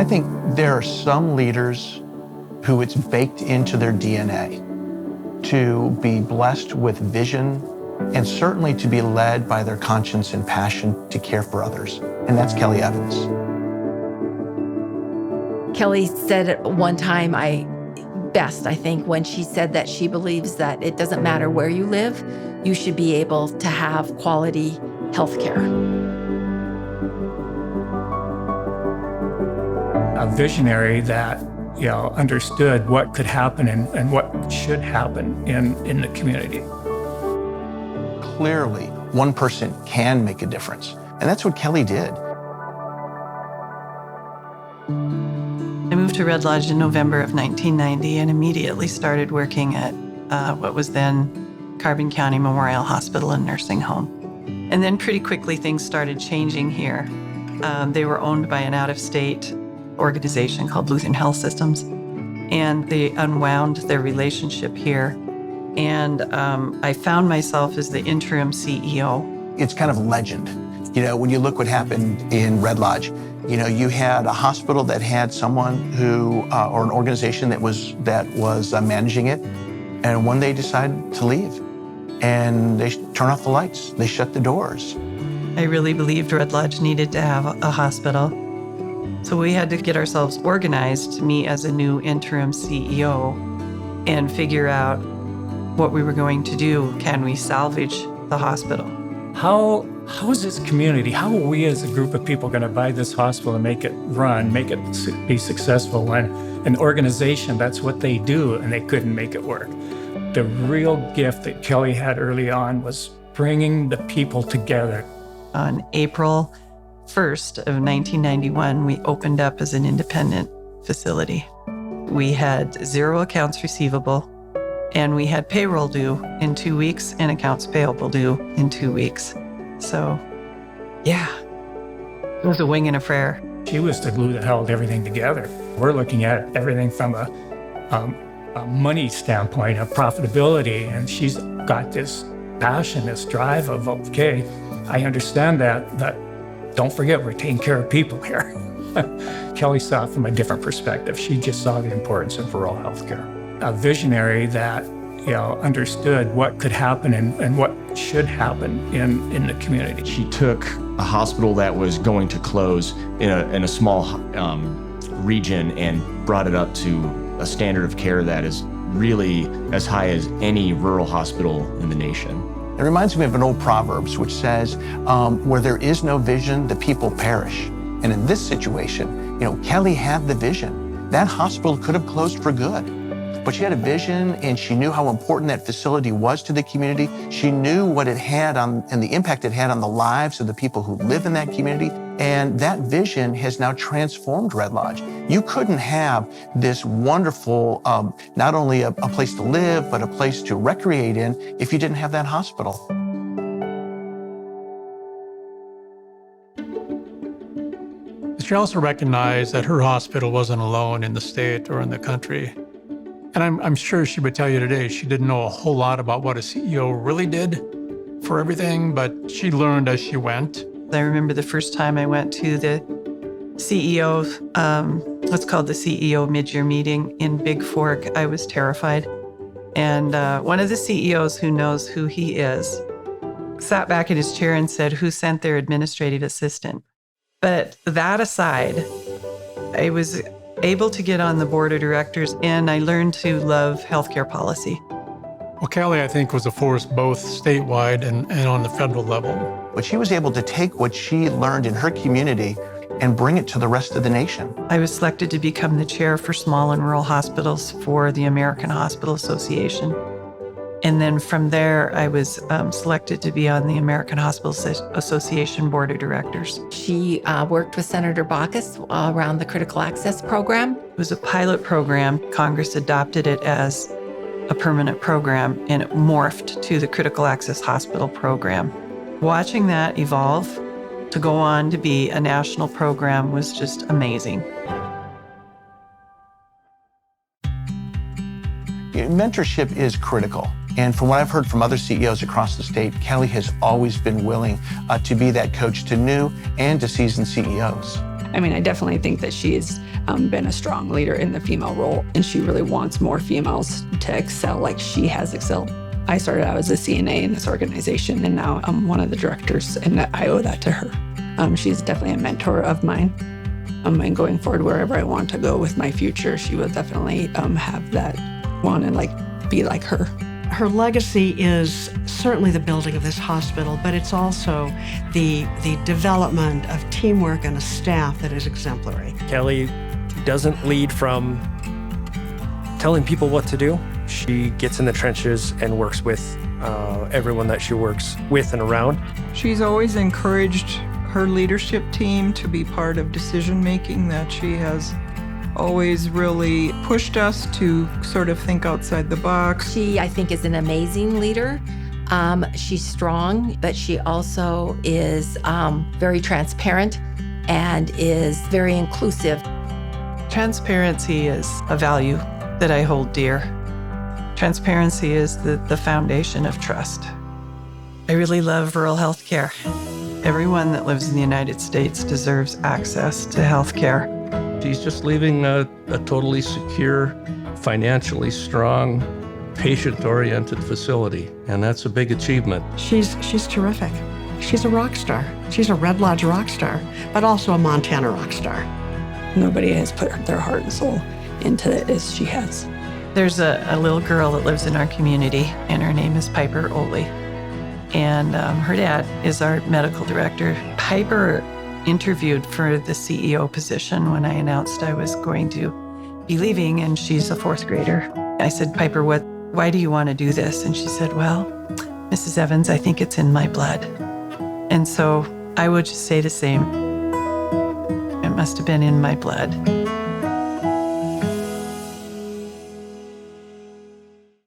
I think there are some leaders who it's baked into their DNA to be blessed with vision and certainly to be led by their conscience and passion to care for others. And that's Kelley Evans. Kelley said at one time, I think, when she said that she believes that it doesn't matter where you live, you should be able to have quality health care. A visionary that understood what could happen and what should happen in the community. Clearly, one person can make a difference, and that's what Kelley did. I moved to Red Lodge in November of 1990 and immediately started working at what was then Carbon County Memorial Hospital and Nursing Home. And then pretty quickly things started changing here. They were owned by an out-of-state organization called Lutheran Health Systems, and they unwound their relationship here. And I found myself as the interim CEO. It's kind of legend. When you look what happened in Red Lodge, you had a hospital that had someone who, or an organization that was managing it, and one day decided to leave. And they turned off the lights. They shut the doors. I really believed Red Lodge needed to have a hospital. So we had to get ourselves organized, me as a new interim CEO, and figure out what we were going to do. Can we salvage the hospital? How is this community, how are we as a group of people going to buy this hospital and make it run, make it be successful when an organization, that's what they do, and they couldn't make it work? The real gift that Kelley had early on was bringing the people together. On April 1st of 1991, we opened up as an independent facility. We had 0 accounts receivable, and we had payroll due in 2 weeks and accounts payable due in 2 weeks. So, yeah, it was a wing and a prayer. She was the glue that held everything together. We're looking at everything from a money standpoint, of profitability, and she's got this passion, this drive of, okay, I understand that, but don't forget we're taking care of people here. Kelley saw it from a different perspective. She just saw the importance of rural healthcare. A visionary that understood what could happen and what should happen in the community. She took a hospital that was going to close in a small region and brought it up to a standard of care that is really as high as any rural hospital in the nation. It reminds me of an old Proverbs which says, where there is no vision, the people perish. And in this situation, Kelley had the vision. That hospital could have closed for good. But she had a vision, and she knew how important that facility was to the community. She knew what it had and the impact it had on the lives of the people who live in that community. And that vision has now transformed Red Lodge. You couldn't have this wonderful, not only a place to live, but a place to recreate in if you didn't have that hospital. She also recognized that her hospital wasn't alone in the state or in the country. And I'm sure she would tell you today she didn't know a whole lot about what a CEO really did for everything, but she learned as she went. I remember the first time I went to the CEO, what's called the CEO mid-year meeting in Big Fork. I was terrified. And one of the CEOs who knows who he is sat back in his chair and said, "Who sent their administrative assistant?" But that aside, I was able to get on the board of directors, and I learned to love healthcare policy. Well, Kelley, I think, was a force both statewide and on the federal level. But she was able to take what she learned in her community and bring it to the rest of the nation. I was selected to become the chair for small and rural hospitals for the American Hospital Association. And then from there, I was selected to be on the American Hospital Association Board of Directors. She worked with Senator Baucus around the critical access program. It was a pilot program. Congress adopted it as a permanent program, and it morphed to the critical access hospital program. Watching that evolve to go on to be a national program was just amazing. Mentorship is critical. And from what I've heard from other CEOs across the state, Kelley has always been willing to be that coach to new and to seasoned CEOs. I mean, I definitely think that she's been a strong leader in the female role, and she really wants more females to excel like she has excelled. I started out as a CNA in this organization, and now I'm one of the directors, and I owe that to her. She's definitely a mentor of mine. And going forward, wherever I want to go with my future, she will definitely have that, want to be like her. Her legacy is certainly the building of this hospital, but it's also the development of teamwork and a staff that is exemplary. Kelley doesn't lead from telling people what to do. She gets in the trenches and works with everyone that she works with and around. She's always encouraged her leadership team to be part of decision-making, that she has always really pushed us to sort of think outside the box. She, I think, is an amazing leader. She's strong, but she also is very transparent and is very inclusive. Transparency is a value that I hold dear. Transparency is the foundation of trust. I really love rural health care. Everyone that lives in the United States deserves access to health care. She's just leaving a totally secure, financially strong, patient-oriented facility, and that's a big achievement. She's terrific. She's a rock star. She's a Red Lodge rock star, but also a Montana rock star. Nobody has put their heart and soul into it as she has. There's a little girl that lives in our community, and her name is Piper Oley. And her dad is our medical director. Piper interviewed for the CEO position when I announced I was going to be leaving, and she's a fourth grader. I said, Piper, why do you want to do this? And she said, well, Mrs. Evans, I think it's in my blood. And so I would just say the same. It must have been in my blood.